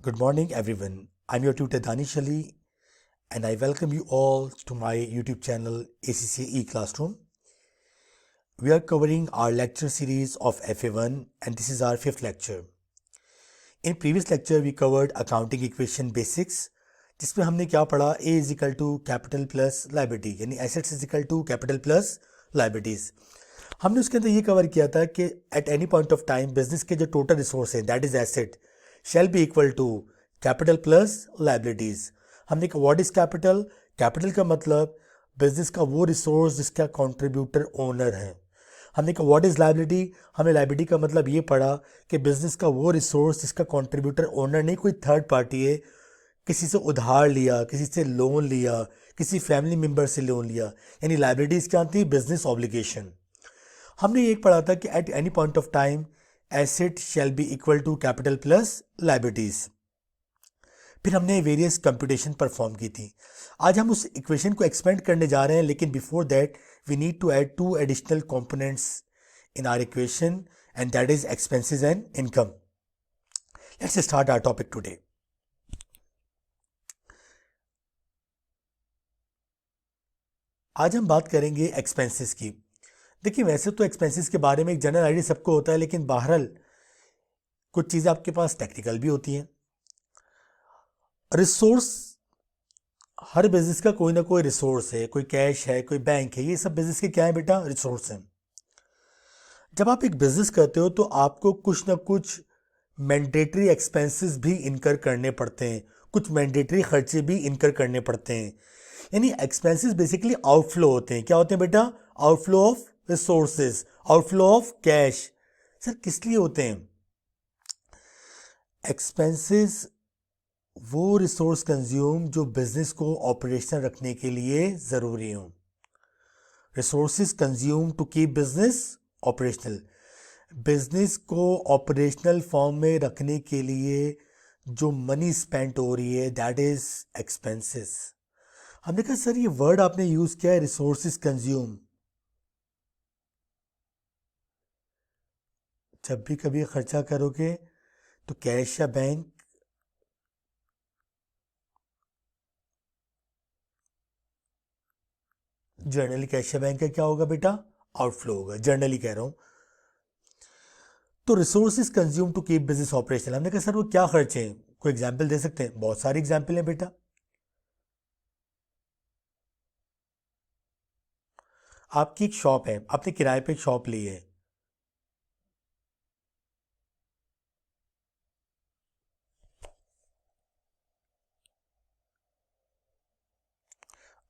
Good morning, everyone. I'm your tutor Danish Ali, and I welcome you all to my YouTube channel ACCE Classroom. We are covering our lecture series of FA1, and this is our fifth lecture. In previous lecture, we covered accounting equation basics, जिसमें हमने क्या पढ़ा A is equal to capital plus liability, यानी assets is equal to capital plus liabilities. हमने उसके अंदर ये cover किया था कि at any point of time business के जो टोटल रिसोर्स है that is asset shall be equal to capital plus liabilities. हमने कहा व्हाट इज कैपिटल. कैपिटल का मतलब बिजनेस का वो रिसोर्स जिसका कॉन्ट्रीब्यूटर ओनर है. हमने कहा व्हाट इज लाइबिलिटी. हमने लाइबिलिटी का मतलब ये पढ़ा कि बिजनेस का वो रिसोर्स जिसका कॉन्ट्रीब्यूटर ओनर नहीं कोई थर्ड पार्टी है, किसी से उधार लिया, किसी से लोन लिया, किसी फैमिली मेम्बर से लोन लिया, यानी लाइबिलिटीज क्या थी, बिजनेस ऑब्लिगेशन. हमने एक पढ़ा था कि at any point of time asset shall be equal to capital plus liabilities. फिर हमने वेरियस कंप्यूटेशन परफॉर्म की थी. आज हम उस इक्वेशन को एक्सपेंड करने जा रहे हैं, लेकिन before that we need to add two additional components in our equation and that is expenses and income. Let's start our topic today. आज हम बात करेंगे एक्सपेंसेस की. देखिए, वैसे तो एक्सपेंसेस के बारे में एक जनरल आइडिया सबको होता है, लेकिन बहरहाल कुछ चीज़ें आपके पास टेक्निकल भी होती हैं. रिसोर्स, हर बिजनेस का कोई ना कोई रिसोर्स है, कोई कैश है, कोई बैंक है, ये सब बिजनेस के क्या है बेटा, रिसोर्स हैं. जब आप एक बिजनेस करते हो तो आपको कुछ ना कुछ मैंडेटरी एक्सपेंसेस भी इनकर करने पड़ते हैं, कुछ मैंडेटरी खर्चे भी इनकर करने पड़ते हैं. यानी एक्सपेंसेस बेसिकली आउटफ्लो होते हैं. क्या होते हैं बेटा, outflow of resources, outflow of cash. Sir किस लिए होते हैं एक्सपेंसेस? वो रिसोर्स कंज्यूम जो बिजनेस को ऑपरेशनल रखने के लिए ज़रूरी हो. Resources consume to keep business operational. Business को ऑपरेशनल फॉर्म में रखने के लिए जो मनी स्पेंड हो रही है दैट इज एक्सपेंसेस. हमने कहा सर ये वर्ड आपने यूज किया है रिसोर्सेज कंज्यूम. जब भी कभी खर्चा करोगे तो कैश या बैंक, जर्नली कैश या बैंक का क्या होगा बेटा, आउटफ्लो होगा. जर्नली कह रहा हूं. तो resources consume to keep business operational. हमने कहा सर वो क्या खर्चे हैं, कोई एग्जाम्पल दे सकते हैं? बहुत सारी एग्जाम्पल हैं बेटा. आपकी एक शॉप है, आपने किराए पे एक शॉप ली है.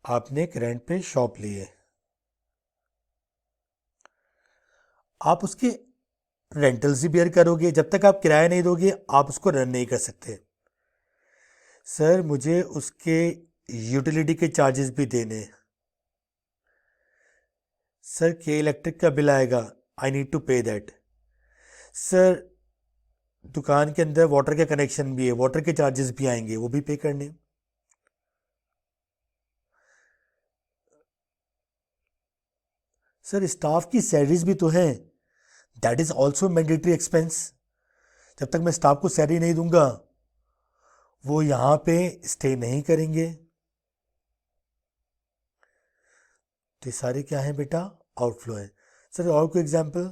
आपने एक रेंट पे शॉप ली है. आप उसके रेंटल्स भी बेयर करोगे. जब तक आप किराया नहीं दोगे आप उसको रन नहीं कर सकते. सर मुझे उसके यूटिलिटी के चार्जेस भी देने हैं. सर के इलेक्ट्रिक का बिल आएगा, आई नीड टू पे दैट. सर दुकान के अंदर वाटर का कनेक्शन भी है, वाटर के चार्जेस भी आएंगे, वो भी पे करने. सर स्टाफ की सैलरीज भी तो हैं, that is also mandatory expense. जब तक मैं स्टाफ को सैलरी नहीं दूंगा वो यहां पे स्टे नहीं करेंगे. तो ये सारे क्या है बेटा, आउटफ्लो है. सर और कोई एग्जाम्पल?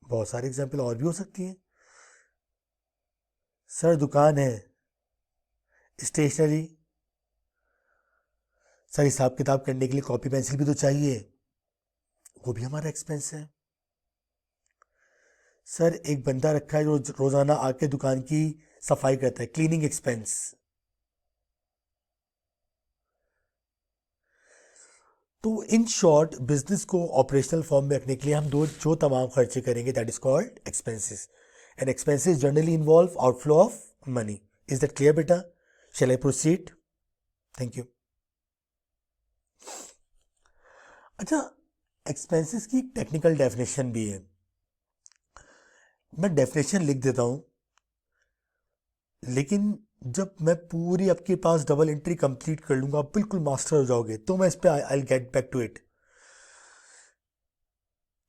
बहुत सारे एग्जाम्पल और भी हो सकती हैं. सर दुकान है, स्टेशनरी. सर हिसाब किताब करने के लिए कॉपी पेंसिल भी तो चाहिए, वो भी हमारा एक्सपेंस है. सर एक बंदा रखा है जो रोजाना आके दुकान की सफाई करता है, क्लीनिंग एक्सपेंस. तो इन शॉर्ट बिजनेस को ऑपरेशनल फॉर्म में रखने के लिए हम दो जो तमाम खर्चे करेंगे that is called expenses. And expenses generally involve outflow of money. Is that clear बेटा? शैल आई प्रोसीड? Thank you. अच्छा, एक्सपेंसेस की एक टेक्निकल डेफिनेशन भी है. मैं डेफिनेशन लिख देता हूं, लेकिन जब मैं पूरी आपके पास डबल एंट्री कंप्लीट कर लूंगा, आप बिल्कुल मास्टर हो जाओगे, तो मैं इस पे I get back to it.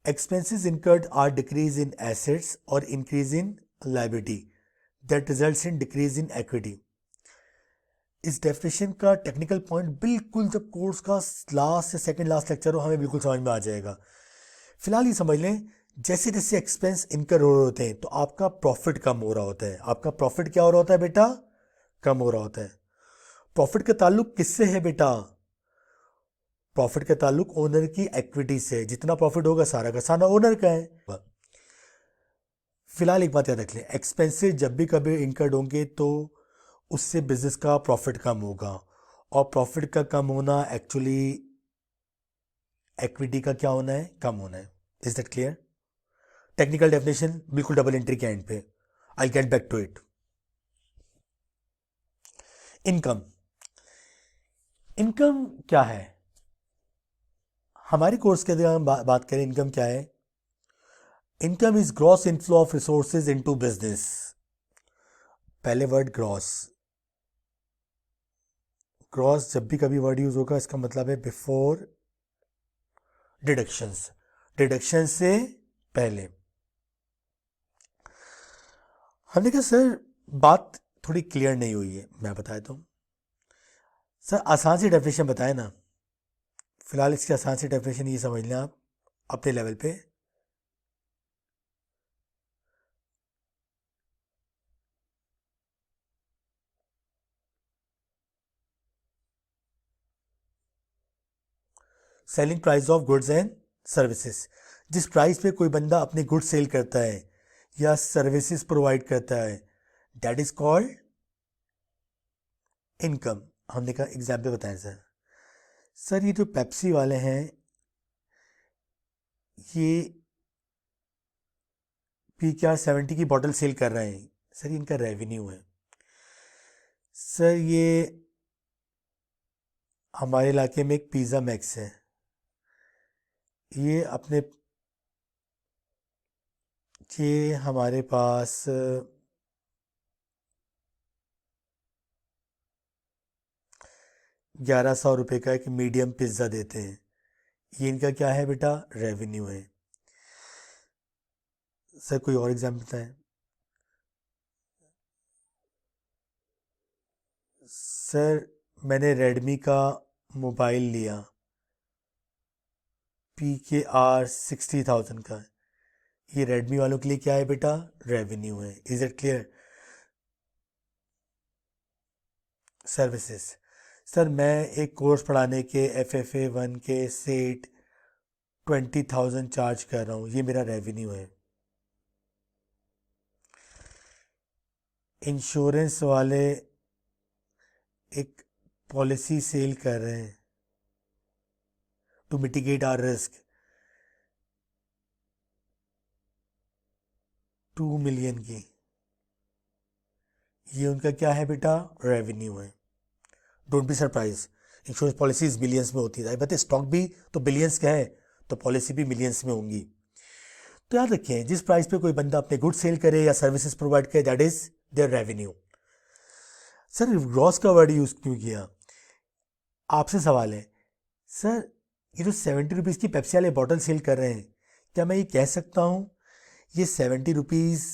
Expenses incurred are decrease in assets or increase in liability. That results in decrease in equity. इस डेफिनेशन का टेक्निकल पॉइंट बिल्कुल जब कोर्स का लास्ट या सेकंड लास्ट लेक्चर हो हमें बिल्कुल समझ में आ जाएगा। फिलहाल ये समझ लें, जैसे जैसे एक्सपेंस इनकर हो रहे होते हैं तो आपका प्रॉफिट कम हो रहा होता है। आपका प्रॉफिट क्या हो रहा होता है बेटा? कम हो रहा होता है। प्रॉफिट का ताल्लुक किससे है बेटा? प्रॉफिट का ताल्लुक ओनर की इक्विटी से। जितना प्रॉफिट होगा सारा का सारा ओनर का है। फिलहाल एक बात याद रख लें, एक्सपेंसेस जब भी कभी इंकर्ड होंगे तो उससे बिजनेस का प्रॉफिट कम होगा, और प्रॉफिट का कम होना एक्चुअली इक्विटी का क्या होना है? कम होना है। Is that clear? Technical definition बिल्कुल डबल एंट्री के एंड पे। I get back to it. Income. Income क्या है? हमारे कोर्स के अंदर हम बात करें इनकम क्या है। Income is gross inflow of resources into business. पहले वर्ड ग्रॉस। ग्रॉस जब भी कभी वर्ड यूज होगा इसका मतलब है बिफोर डिडक्शंस। डिडक्शन से पहले। हमने कहा सर बात थोड़ी क्लियर नहीं हुई है, मैं बताया तो सर आसान सी डेफिनेशन बताए ना। फिलहाल इसकी आसान सी डेफिनेशन ये समझ लें आप अपने लेवल पे। Selling price of goods and services. जिस प्राइस पे कोई बंदा अपने गुड्स सेल करता है या सर्विसेज प्रोवाइड करता है, दैट इज कॉल्ड इनकम। हमने कहा एग्जाम्पल बताएं सर। सर ये जो पेप्सी वाले हैं ये PKR 70 की बॉटल सेल कर रहे हैं, सर ये इनका रेवेन्यू है। सर ये हमारे इलाके में एक पिज़्ज़ा मैक्स है, ये अपने ये हमारे पास 1100 रुपये का एक मीडियम पिज़्ज़ा देते हैं। ये इनका क्या है बेटा? रेवेन्यू है। सर कोई और एग्जाम्पल बताएं। सर मैंने रेडमी का मोबाइल लिया PKR 60,000 का, ये रेडमी वालों के लिए क्या है बेटा? रेवेन्यू है। Is it clear? Services. Sir मैं एक कोर्स पढ़ाने के FFA 1 के सेट 20,000 चार्ज कर रहा हूँ, ये मेरा रेवेन्यू है। इंश्योरेंस वाले एक पॉलिसी सेल कर रहे हैं to mitigate our risk 2 million की, ये उनका क्या है बेटा? रेवेन्यू है। Don't be surprise, insurance policies billions में होती है, बट स्टॉक भी तो बिलियंस का है तो पॉलिसी भी मिलियंस में होंगी। तो याद रखें जिस प्राइस पे कोई बंदा अपने गुड सेल करे या सर्विसेज प्रोवाइड करे, that is their revenue. Sir gross का वर्ड यूज क्यों किया? आपसे सवाल है सर, ये जो 70 रुपीज़ की पेप्सी वाले बॉटल सेल कर रहे हैं, क्या मैं ये कह सकता हूं ये 70 रुपीज़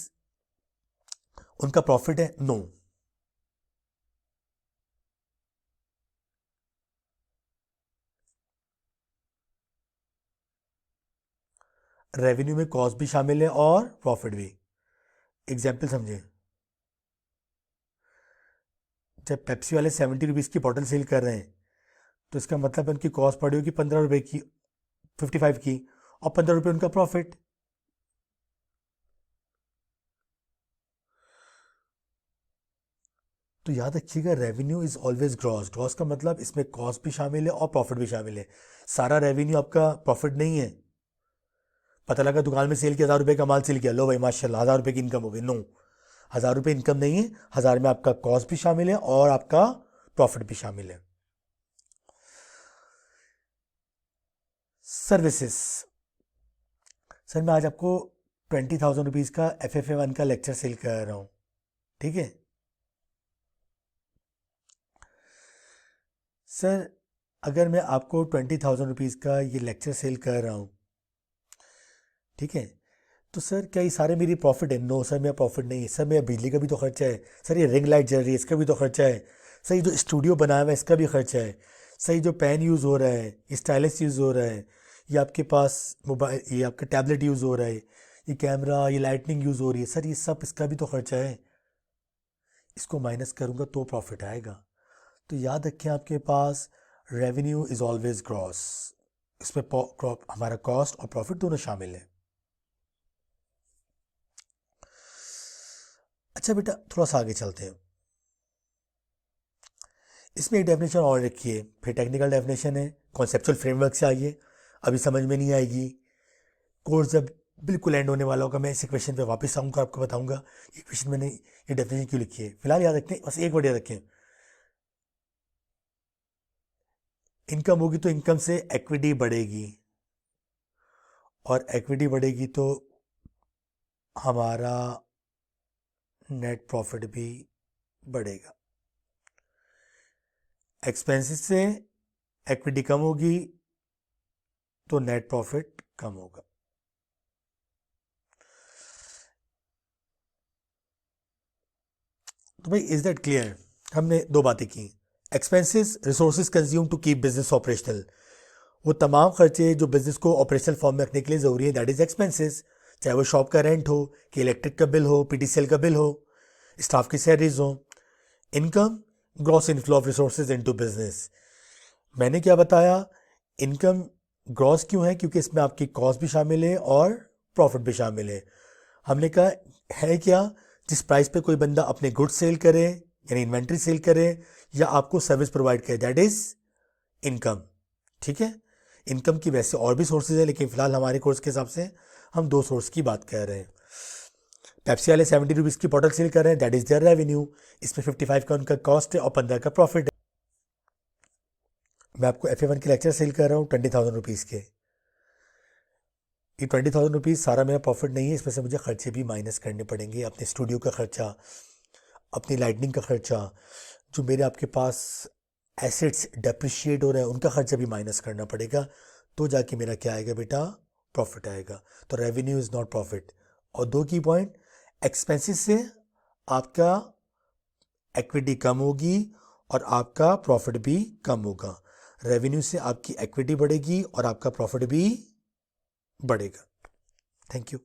उनका प्रॉफिट है? नो। रेवेन्यू में कॉस्ट भी शामिल है और प्रॉफिट भी। एग्जाम्पल समझे, जब पेप्सी वाले 70 रुपीज़ की बॉटल सेल कर रहे हैं तो इसका मतलब है उनकी कॉस्ट पड़ी होगी 15 रुपए की, 55 की, और 15 रुपये उनका प्रॉफिट। तो याद रखिएगा revenue is always gross. Gross का मतलब इसमें कॉस्ट भी शामिल है और प्रॉफिट भी शामिल है। सारा रेवेन्यू आपका प्रॉफिट नहीं है। पता लगा दुकान में सेल किया 1000 रुपये का माल सेल किया, लो भाई माशाल्लाह 1000 रुपये की इनकम हो गई। नो, 1000 रुपये इनकम नहीं है, 1000 में आपका कॉस्ट भी शामिल है और आपका प्रॉफिट भी शामिल है। सर्विसेज। सर मैं आज आपको 20,000 रुपीज़ का FFA 1 का लेक्चर सेल कर रहा हूँ, ठीक है सर? अगर मैं आपको 20,000 रुपीज़ का ये लेक्चर सेल कर रहा हूँ, ठीक है, तो सर क्या ये सारे मेरी प्रॉफिट है? नो सर, मेरा प्रॉफिट नहीं है। सर मेरा बिजली का भी तो खर्चा है। सर ये रिंग लाइट जल रही है, इसका भी तो खर्चा है। सर ये जो स्टूडियो बनाया हुआ है इसका भी खर्चा है। सर ये जो पेन यूज़ हो रहा है, ये स्टाइलस यूज़ हो रहा है, ये आपके पास मोबाइल, ये आपका टैबलेट यूज़ हो रहा है, ये कैमरा, ये लाइटनिंग यूज़ हो रही है, सर ये सब इसका भी तो खर्चा है। इसको माइनस करूँगा तो प्रॉफिट आएगा। तो याद रखें, आपके पास रेवेन्यू इज़ ऑलवेज ग्रॉस। इसमें हमारा कॉस्ट और प्रॉफिट दोनों शामिल है। अच्छा बेटा, थोड़ा सा आगे चलते हैं। इसमें एक डेफिनेशन और रखिए, फिर टेक्निकल डेफिनेशन है, कॉन्सेप्चुअल फ्रेमवर्क से आइए। अभी समझ में नहीं आएगी, कोर्स जब बिल्कुल एंड होने वाला होगा मैं इसी क्वेश्चन पे वापस आऊँगा, आपको बताऊंगा ये क्वेश्चन मैंने ये डेफिनेशन क्यों लिखी है। फिलहाल याद रखें, बस एक वर्ड याद रखें, इनकम होगी तो इनकम से इक्विटी बढ़ेगी, और इक्विटी बढ़ेगी तो हमारा नेट प्रॉफिट भी बढ़ेगा। एक्सपेंसेस से इक्विटी कम होगी तो नेट प्रॉफिट कम होगा। तो भाई, इज दैट क्लियर? हमने दो बातें की। Expenses, resources consume to keep business operational, वो तमाम खर्चे जो बिजनेस को ऑपरेशनल फॉर्म में रखने के लिए ज़रूरी है, दैट इज एक्सपेंसेस। चाहे वो शॉप का रेंट हो, कि इलेक्ट्रिक का बिल हो, पीटीसीएल का बिल हो, स्टाफ की सैलरीज हो। Income, gross inflow of resources into business. मैंने क्या बताया, इनकम ग्रॉस क्यों है? क्योंकि इसमें आपकी कॉस्ट भी शामिल है और प्रॉफिट भी शामिल है। हमने कहा है क्या, जिस प्राइस पे कोई बंदा अपने गुड्स सेल करे, यानी इन्वेंट्री सेल करे, या आपको सर्विस प्रोवाइड करे, दैट इज इनकम। ठीक है, इनकम की वैसे और भी सोर्सेज है, लेकिन फिलहाल हमारे कोर्स के हिसाब से हम दो सोर्स की बात कर रहे हैं। पेप्सी वाले 70 रुपीज़ की बॉटल सेल कर रहे हैं, दैट इज देयर रेवेन्यू। इसमें 55 का उनका कॉस्ट है और 15 का प्रॉफिट है। मैं आपको FA1 के लेक्चर सेल कर रहा हूँ 20,000 रुपीज़ के। ये 20,000 रुपीज़ सारा मेरा प्रॉफिट नहीं है, इसमें से मुझे खर्चे भी माइनस करने पड़ेंगे, अपने स्टूडियो का खर्चा, अपनी लाइटनिंग का खर्चा, जो मेरे आपके पास एसेट्स डेप्रिशिएट हो रहे हैं उनका खर्चा भी माइनस करना पड़ेगा। तो जाके मेरा क्या आएगा बेटा, प्रॉफिट आएगा। तो रेवेन्यू इज़ नॉट प्रॉफिट। और दो की पॉइंट, एक्सपेंसेस से आपका इक्विटी कम होगी और आपका प्रॉफिट भी कम होगा। रेवेन्यू से आपकी इक्विटी बढ़ेगी और आपका प्रॉफिट भी बढ़ेगा। Thank you.